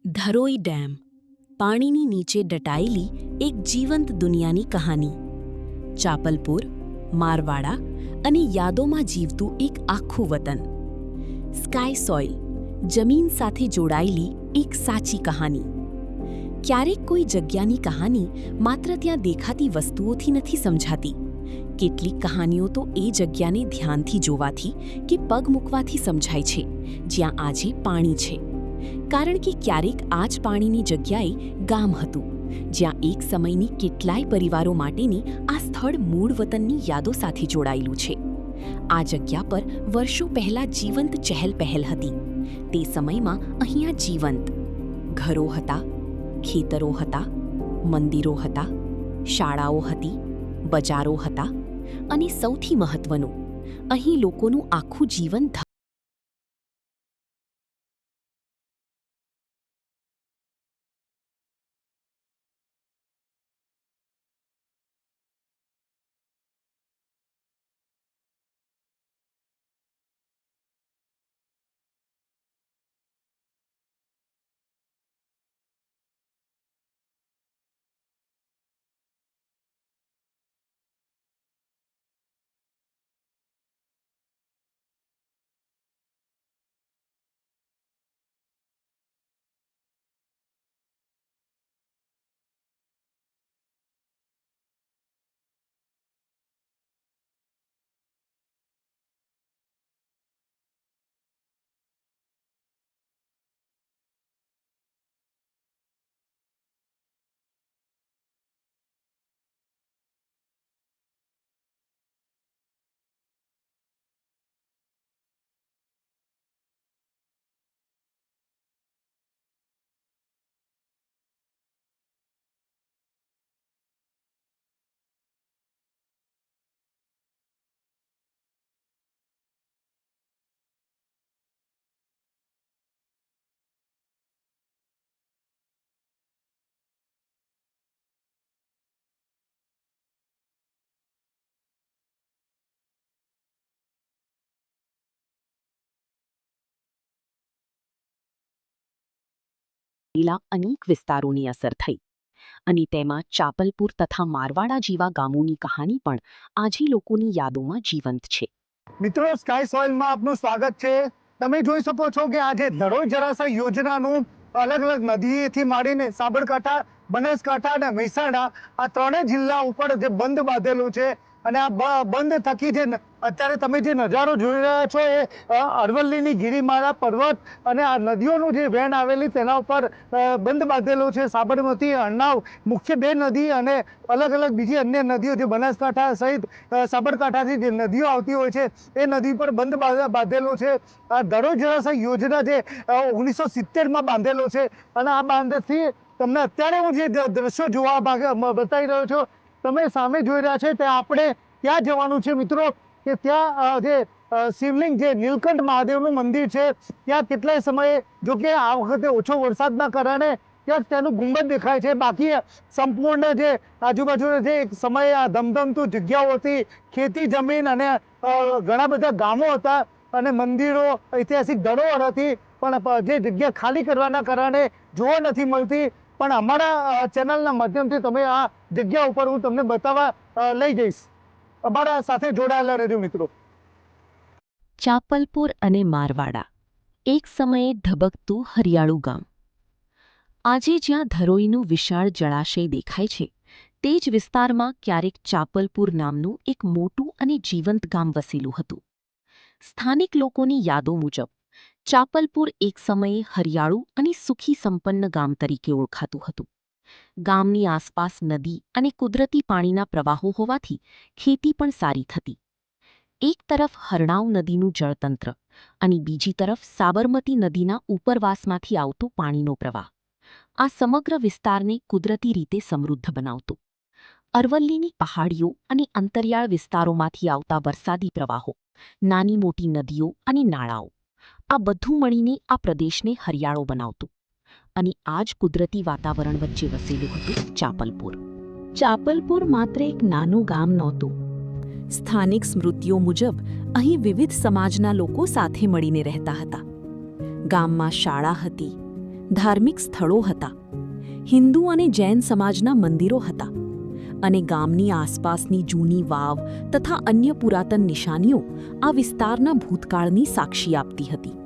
Dharoi dam, પાણીની નીચે દટાયેલી એક જીવંત દુનિયાની કહાની. ચાપલપુર, મારવાડા અને યાદોમાં જીવતું એક આખું વતન. સ્કાય સોઇલ, જમીન સાથે જોડાયેલી એક સાચી કહાની. ક્યારેક કોઈ જગ્યાની કહાની માત્ર ત્યાં દેખાતી વસ્તુઓથી નથી સમજાતી. કેટલીક કહાનીઓ તો એ જગ્યાને ધ્યાનથી જોવાથી કે પગ મૂકવાથી સમજાય છે, જ્યાં આજે પાણી છે. કારણ કે ક્યારેક આ જ પાણીની જગ્યાએ ગામ હતું, જ્યાં એક સમયની કેટલાય પરિવારો માટેની આ સ્થળ મૂળ વતનની યાદો સાથે જોડાયેલું છે. આ જગ્યા પર વર્ષો પહેલાં જીવંત ચહેલપહેલ હતી. તે સમયમાં અહીંયા જીવંત ઘરો હતા, ખેતરો હતા, મંદિરો હતા, શાળાઓ હતી, બજારો હતા અને સૌથી મહત્વનું, અહીં લોકોનું આખું જીવન અનેક વિસ્તારોની અસર થઈ અને તેમાં ચાપલપુર તથા મારવાડા જેવા ગામોની કહાની પણ આજે લોકોની યાદોમાં જીવંત છે. મિત્રો, સ્કાય સોઇલમાં આપનું સ્વાગત છે. તમે જોઈ શકો છો કે આજે ધરોઈ જળાશય યોજનાનું અલગ અલગ નદીથી માંડીને સાબરકાંઠા, બનાસકાંઠા અને મહેસાણા આ ત્રણેય જિલ્લા ઉપર જે બંધ બાંધેલું છે અને આ બંધ થકી જે અત્યારે તમે જે નજારો જોઈ રહ્યા છો એ અરવલ્લીની ગિરિમાળા પર્વત અને આ નદીઓનું જે વહેણ આવેલી તેના ઉપર બંધ બાંધેલો છે. સાબરમતી, અરનાવ મુખ્ય બે નદી અને અલગ અલગ બીજી અન્ય નદીઓ જે બનાસકાંઠા સહિત સાબરકાંઠાથી જે નદીઓ આવતી હોય છે એ નદી પર બંધ બાંધેલો છે. આ ધરોઈ જળાશય યોજના જે 1970માં બાંધેલો છે અને આ બાંધથી તમને અત્યારે હું જે દ્રશ્યો જોવા બતાવી રહ્યો છું, તમે સામે જોઈ રહ્યા છે તે આપણે ત્યાં જવાનું છે મિત્રો, કે ત્યાં જે શિવલિંગ જે નીલકંઠ મહાદેવનું મંદિર છે ત્યાં કેટલાય સમયે, જો કે આ વખતે ઓછો વરસાદના કારણે ત્યાં તેનું ગુંબદ દેખાય છે. બાકી સંપૂર્ણ જે આજુબાજુના જે એક સમયે આ ધમધમતું જગ્યાઓ હતી, ખેતી જમીન અને ઘણા બધા ગામો હતા અને મંદિરો, ઐતિહાસિક ધરોહર હતી, પણ જે જગ્યા ખાલી કરવાના કારણે જોવા નથી મળતી. પણ અમારા ચેનલના માધ્યમથી તમે આ જગ્યા ઉપર હું તમને બતાવવા લઈ જઈશ. અમારા સાથે જોડાયેલા રહેજો મિત્રો. ચાપલપુર અને મારવાડા, એક સમયે ધબકતું હરિયાળું ગામ. આજે જ્યાં ધરોઈનું વિશાળ જળાશય દેખાય છે, તે જ વિસ્તારમાં ક્યારેક ચાપલપુર નામનું એક મોટું અને જીવંત ગામ વસેલું હતું. સ્થાનિક લોકોની યાદો મુજબ ચાપલપુર એક સમયે હરિયાળું અને સુખી સંપન્ન ગામ તરીકે ઓળખાતું હતું. ગામની આસપાસ નદી અને કુદરતી પાણીના પ્રવાહો હોવાથી ખેતી પણ સારી થતી. એક તરફ હરણાવ નદીનું જળતંત્ર અને બીજી તરફ સાબરમતી નદીના ઉપરવાસમાંથી આવતો પાણીનો પ્રવાહ આ સમગ્ર વિસ્તારને કુદરતી રીતે સમૃદ્ધ બનાવતો. અરવલ્લીની પહાડીઓ અને અંતરિયાળ વિસ્તારોમાંથી આવતા વરસાદી પ્રવાહો, નાની મોટી નદીઓ અને નાળાઓ, આ બધું મળીને આ પ્રદેશને હરિયાળો બનાવતું. અને આ જ કુદરતી વાતાવરણ વચ્ચે વસેલું હતું ચાપલપુર. ચાપલપુર માત્ર એક નાનું ગામ નહોતું. સ્થાનિક સ્મૃતિઓ મુજબ અહીં વિવિધ સમાજના લોકો સાથે મળીને રહેતા હતા. ગામમાં શાળા હતી, ધાર્મિક સ્થળો હતા, હિન્દુ અને જૈન સમાજના મંદિરો હતા અને ગામની આસપાસની જૂની વાવ તથા અન્ય પુરાતન નિશાનીઓ આ વિસ્તારના ભૂતકાળની સાક્ષી આપતી હતી.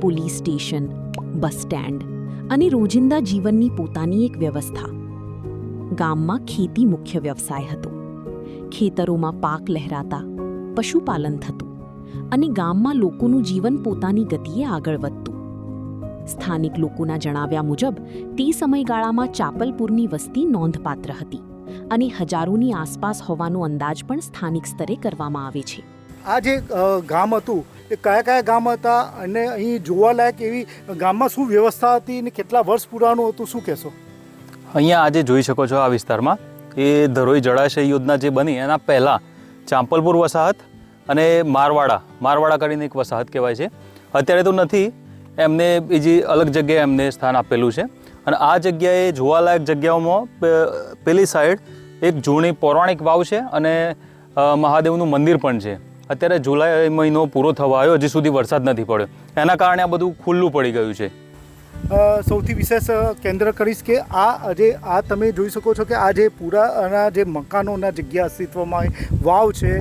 પોલીસ સ્ટેશન, બસ સ્ટેન્ડ અને રોજિંદા જીવનની પોતાની એક વ્યવસ્થા. ગામમાં ખેતી મુખ્ય વ્યવસાય હતો. ખેતરોમાં પાક લહેરાતા, પશુપાલન થતું અને ગામમાં લોકોનું જીવન પોતાની ગતિએ આગળ વધતું. સ્થાનિક લોકોના જણાવ્યા મુજબ તે સમયગાળામાં ચાપલપુરની વસ્તી નોંધપાત્ર હતી અને હજારોની આસપાસ હોવાનો અંદાજ પણ સ્થાનિક સ્તરે કરવામાં આવે છે. આ જે ગામ હતું એ કયા કયા ગામ હતા અને અહીં જોવાલાયક એવી ગામમાં શું વ્યવસ્થા હતી અને કેટલા વર્ષ પુરાણું હતું, શું કહેશો? અહીંયા આજે જોઈ શકો છો આ વિસ્તારમાં એ ધરોઈ જળાશય યોજના જે બની એના પહેલાં ચાંપલપુર વસાહત અને મારવાડા કરીને એક વસાહત કહેવાય છે. અત્યારે તો નથી, એમને બીજી અલગ જગ્યાએ એમને સ્થાન આપેલું છે. અને આ જગ્યાએ જોવાલાયક જગ્યાઓમાં પેલી સાઈડ એક જૂની પૌરાણિક વાવ છે અને મહાદેવનું મંદિર પણ છે. અત્યારે જુલાઈ મહિનો પૂરો થવા આવ્યો, હજી સુધી વરસાદ નથી પડ્યો, એના કારણે આ બધું ખુલ્લું પડી ગયું છે. સૌથી વિશેષ કેન્દ્ર કરીશ કે આ તમે જોઈ શકો છો કે આ જે પૂરાના જે મકાનોના જગ્યા અસ્તિત્વમાં વાવ છે,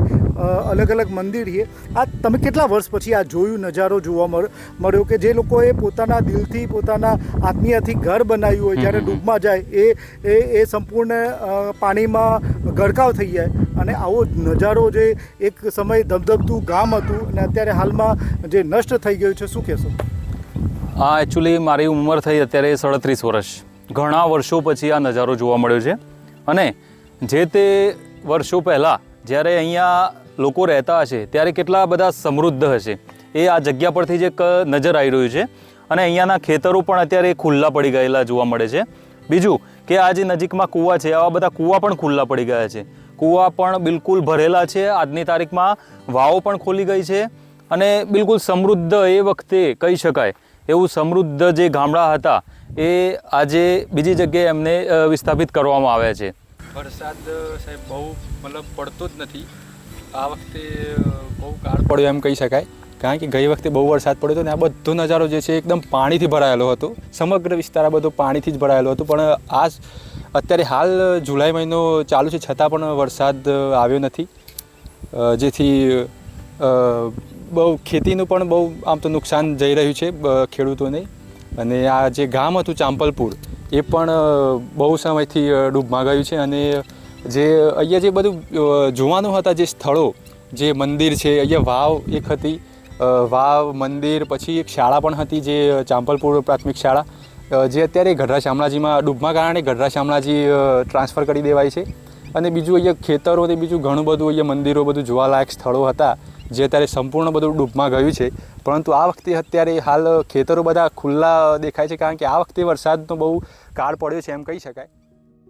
અલગ અલગ મંદિર છે, આ તમે કેટલા વર્ષ પછી આ જોયું નજારો જોવા મળ્યો કે જે લોકોએ પોતાના દિલથી પોતાના આત્મીયથી ઘર બનાવ્યું હોય જ્યારે ડૂબમાં જાય એ સંપૂર્ણ પાણીમાં ગરકાવ થઈ જાય અને આવો નજારો જે એક સમય ધબધબતું ગામ હતું અને અત્યારે હાલમાં જે નષ્ટ થઈ ગયું છે, શું કહેશો? આ એકચ્યુઅલી મારી ઉંમર થઈ અત્યારે 37 વર્ષ. ઘણા વર્ષો પછી આ નજારો જોવા મળ્યો છે. અને જે તે વર્ષો પહેલાં જ્યારે અહીંયા લોકો રહેતા હશે ત્યારે કેટલા બધા સમૃદ્ધ હશે એ આ જગ્યા પરથી જ એક નજર આવી રહ્યું છે. અને અહીંયાના ખેતરો પણ અત્યારે ખુલ્લા પડી ગયેલા જોવા મળે છે. બીજું કે આ જે નજીકમાં કૂવા છે, આવા બધા કૂવા પણ ખુલ્લા પડી ગયા છે. કૂવા પણ બિલકુલ ભરેલા છે. આજની તારીખમાં વાવો પણ ખોલી ગઈ છે અને બિલકુલ સમૃદ્ધ એ વખતે કહી શકાય એવું સમૃદ્ધ જે ગામડા હતા એ આજે બીજી જગ્યાએ એમને વિસ્થાપિત કરવામાં આવ્યા છે. વરસાદ સાહેબ બહુ પડતો જ નથી. આ વખતે બહુ કાળ પડ્યો એમ કહી શકાય, કારણ કે ગઈ વખતે બહુ વરસાદ પડ્યો હતો ને આ બધો નજારો જે છે એકદમ પાણીથી ભરાયેલો હતો. સમગ્ર વિસ્તાર આ બધો પાણીથી જ ભરાયેલો હતો. પણ અત્યારે હાલ જુલાઈ મહિનો ચાલુ છે છતાં પણ વરસાદ આવ્યો નથી, જેથી બહુ ખેતીનું પણ બહુ આમ તો નુકસાન જઈ રહ્યું છે ખેડૂતોને. અને આ જે ગામ હતું ચાંપલપુર એ પણ બહુ સમયથી ડૂબમાં ગયું છે. અને જે અહીંયા જે બધું જોવાનું હતા જે સ્થળો, જે મંદિર છે, અહીંયા વાવ એક હતી, વાવ મંદિર, પછી એક શાળા પણ હતી જે ચાંપલપુર પ્રાથમિક શાળા, જે અત્યારે ગઢડા શામળાજીમાં ડૂબમાં કારણે ગઢડા શામળાજી ટ્રાન્સફર કરી દેવાય છે. અને બીજું અહીંયા ખેતરો ને બીજું ઘણું બધું અહીંયા મંદિરો બધું જોવાલાયક સ્થળો હતા જે અત્યારે સંપૂર્ણ બધું ડૂબમાં ગયું છે. પરંતુ આ વખતે અત્યારે હાલ ખેતરો બધા ખુલ્લા દેખાય છે, કારણ કે આ વખતે વરસાદનો બહુ કાળ પડ્યો છે એમ કહી શકાય.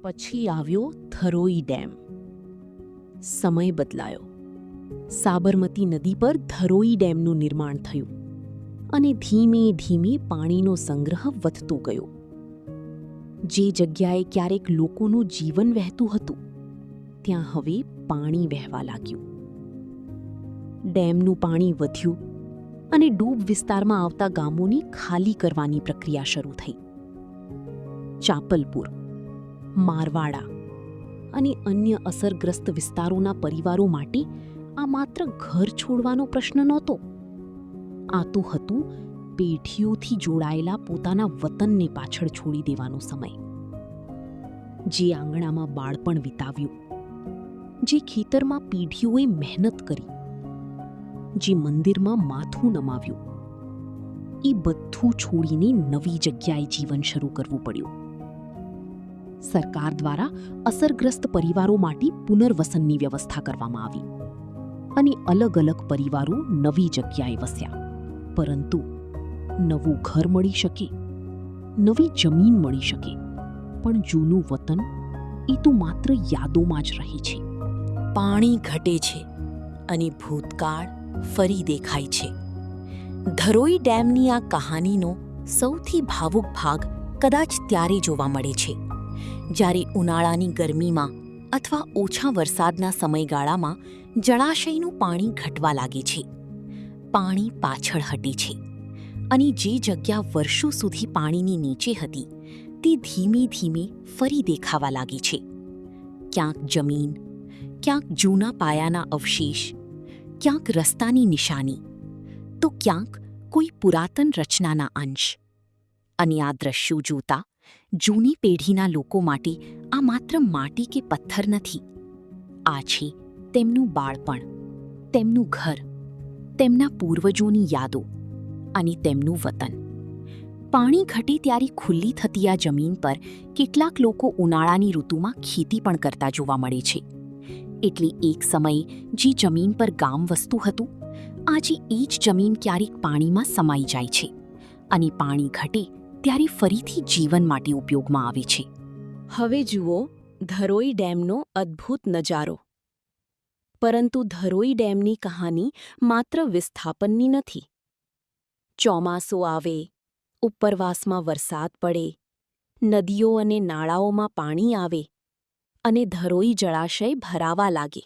પછી આવ્યો ધરોઈ ડેમ. સમય બદલાયો. સાબરમતી નદી પર ધરોઈ ડેમનું નિર્માણ થયું અને ધીમે ધીમે પાણીનો સંગ્રહ વધતો ગયો. જે જગ્યાએ ક્યારેક લોકોનું જીવન વહેતું હતું ત્યાં હવે પાણી વહેવા લાગ્યું. ડેમનું પાણી વધ્યું અને ડૂબ વિસ્તારમાં આવતા ગામોની ખાલી કરવાની પ્રક્રિયા શરૂ થઈ. ચાપલપુર, મારવાડા અને અન્ય અસરગ્રસ્ત વિસ્તારોના પરિવારો માટે આ માત્ર ઘર છોડવાનો પ્રશ્ન નહોતો. આ તો હતું પેઢીઓથી જોડાયેલા પોતાના વતનને પાછળ છોડી દેવાનો સમય. જે આંગણામાં બાળપણ વિતાવ્યું, જે ખેતરમાં પેઢીઓએ મહેનત કરી, જે મંદિરમાં માથું નમાવ્યું, એ બધું છોડીને નવી જગ્યાએ જીવન શરૂ કરવું પડ્યું. સરકાર દ્વારા અસરગ્રસ્ત પરિવારો માટે પુનર્વસનની વ્યવસ્થા કરવામાં આવી અને અલગ અલગ પરિવારો નવી જગ્યાએ વસ્યા. પરંતુ નવું ઘર મળી શકે, નવી જમીન મળી શકે, પણ જૂનું વતન એ તો માત્ર યાદોમાં જ રહે છે. પાણી ઘટે છે અને ભૂતકાળ ફરી દેખાય છે. ધરોઈ ડેમની આ કહાનીનો સૌથી ભાવુક ભાગ કદાચ ત્યારે જોવા મળે છે જ્યારે ઉનાળાની ગરમીમાં અથવા ઓછા વરસાદના સમયગાળામાં જળાશયનું પાણી ઘટવા લાગે છે. પાણી પાછળ હટે છે અને જે જગ્યા વર્ષો સુધી પાણીની નીચે હતી તે ધીમે ધીમે ફરી દેખાવા લાગી છે. ક્યાંક જમીન, ક્યાંક જૂના પાયાના અવશેષ, ક્યાંક રસ્તાની નિશાની, તો ક્યાંક કોઈ પુરાતન રચનાના અંશ. અને આ દ્રશ્યો જોતા જૂની પેઢીના લોકો માટે આ માત્ર માટી કે પથ્થર નથી. આ છે તેમનું બાળપણ, તેમનું ઘર, તેમના પૂર્વજોની યાદો અને તેમનું વતન. પાણી ઘટે ત્યારે ખુલ્લી થતી આ જમીન પર કેટલાક લોકો ઉનાળાની ઋતુમાં ખેતી પણ કરતા જોવા મળે છે. એટલે એક સમયે જે જમીન પર ગામ વસતું હતું, આજે એ જ જમીન ક્યારેક પાણીમાં સમાઈ જાય છે અને પાણી ઘટે ત્યારે ફરીથી જીવન માટે ઉપયોગમાં આવે છે. હવે જુઓ ધરોઈ ડેમનો અદ્ભુત નજારો. પરંતુ ધરોઈ ડેમની કહાની માત્ર વિસ્થાપનની નથી. ચોમાસું આવે, ઉપરવાસમાં વરસાદ પડે, નદીઓ અને નાળાઓમાં પાણી આવે અને ધરોઈ જળાશય ભરાવા લાગે,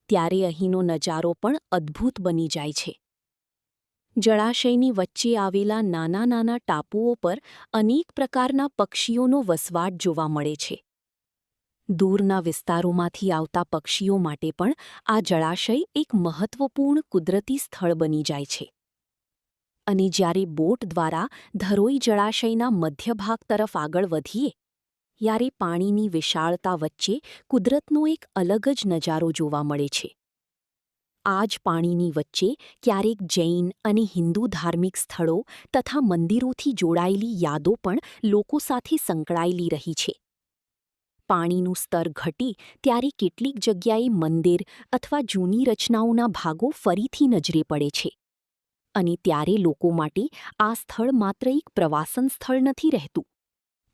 ત્યારે અહીંનો નજારો પણ અદ્ભુત બની જાય છે. જળાશયની વચ્ચે આવેલા નાના નાના ટાપુઓ પર અનેક પ્રકારના પક્ષીઓનો વસવાટ જોવા મળે છે. દૂરના વિસ્તારોમાંથી આવતા પક્ષીઓ માટે પણ આ જળાશય એક મહત્વપૂર્ણ કુદરતી સ્થળ બની જાય છે. અને જ્યારે બોટ દ્વારા ધરોઈ જળાશયના મધ્ય ભાગ તરફ આગળ વધીએ, ત્યારે પાણીની વિશાળતા વચ્ચે કુદરતનો એક અલગ જ નજારો જોવા મળે છે. આ જ પાણીની વચ્ચે ક્યારેક જૈન અને હિન્દુ ધાર્મિક સ્થળો તથા મંદિરોથી જોડાયેલી યાદો પણ લોકો સાથે સંકળાયેલી રહી છે. પાણીનું સ્તર ઘટી ત્યારે કેટલીક જગ્યાએ મંદિર અથવા જૂની રચનાઓના ભાગો ફરીથી નજરે પડે છે. અને ત્યારે લોકો માટે આ સ્થળ માત્ર એક પ્રવાસન સ્થળ નથી રહેતું,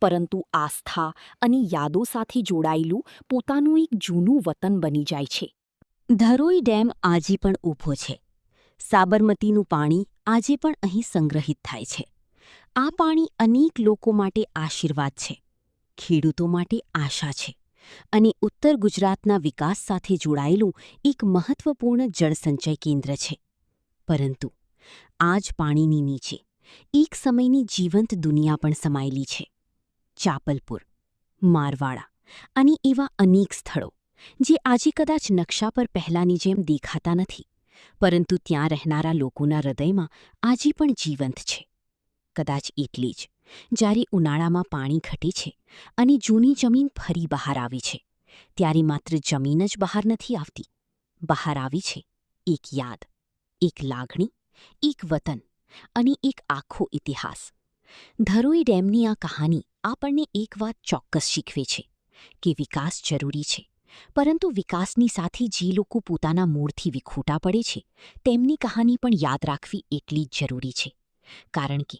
પરંતુ આસ્થા અને યાદો સાથે જોડાયેલું પોતાનું એક જૂનું વતન બની જાય છે. ધરોઈ ડેમ આજે પણ ઊભો છે. સાબરમતીનું પાણી આજે પણ અહીં સંગ્રહિત થાય છે. આ પાણી અનેક લોકો માટે આશીર્વાદ છે, ખેડૂતો માટે આશા છે અને ઉત્તર ગુજરાતના વિકાસ સાથે જોડાયેલું એક મહત્વપૂર્ણ જળસંચય કેન્દ્ર છે. પરંતુ આ જ પાણીની નીચે એક સમયની જીવંત દુનિયા પણ સમાયેલી છે. ચાપલપુર, મારવાડા અને એવા અનેક સ્થળો જે આજે કદાચ નકશા પર પહેલાંની જેમ દેખાતા નથી, પરંતુ ત્યાં રહેનારા લોકોના હૃદયમાં આજે પણ જીવંત છે. કદાચ એટલે જ જ્યારે ઉનાળામાં પાણી ઘટે છે અને જૂની જમીન ફરી બહાર આવે છે, ત્યારે માત્ર જમીન જ બહાર નથી આવતી. બહાર આવી છે એક યાદ, એક લાગણી, એક વતન અને એક આખો ઇતિહાસ. ધરોઈ ડેમની આ કહાની આપણને એક વાત ચોક્કસ શીખવે છે કે વિકાસ જરૂરી છે, પરંતુ વિકાસની સાથે જે લોકો પોતાના મૂળથી વિખૂટા પડે છે તેમની કહાની પણ યાદ રાખવી એટલી જ જરૂરી છે. કારણ કે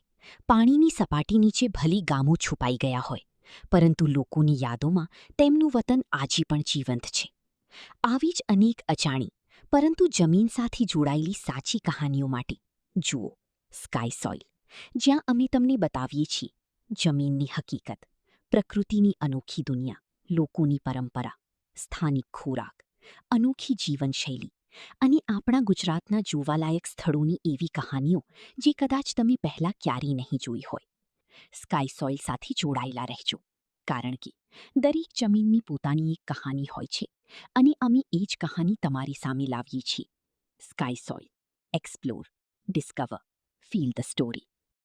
પાણીની સપાટી નીચે ભલી ગામો છુપાઈ ગયા હોય, પરંતુ લોકોની યાદોમાં તેમનું વતન આજે પણ જીવંત છે. આવી જ અનેક અજાણી પરંતુ જમીન સાથે જોડાયેલી સાચી કહાનીઓ માટે જુઓ સ્કાય સોઇલ, જ્યાં અમે તમને બતાવીએ છીએ જમીનની હકીકત, પ્રકૃતિની અનોખી દુનિયા, લોકોની પરંપરા, સ્થાનિક ખોરાક, અનોખી જીવનશૈલી અને આપણા ગુજરાતના જોવાલાયક સ્થળોની એવી કહાનીઓ જે કદાચ તમે પહેલાં ક્યારેય નહીં જોઈ હોય. સ્કાય સોઇલ સાથે જોડાયેલા રહેજો, કારણ કે દરેક જમીનની પોતાની એક કહાની હોય છે અને અમે એ જ કહાની તમારી સામે લાવીએ છીએ. Sky soil, explore, discover, feel the story.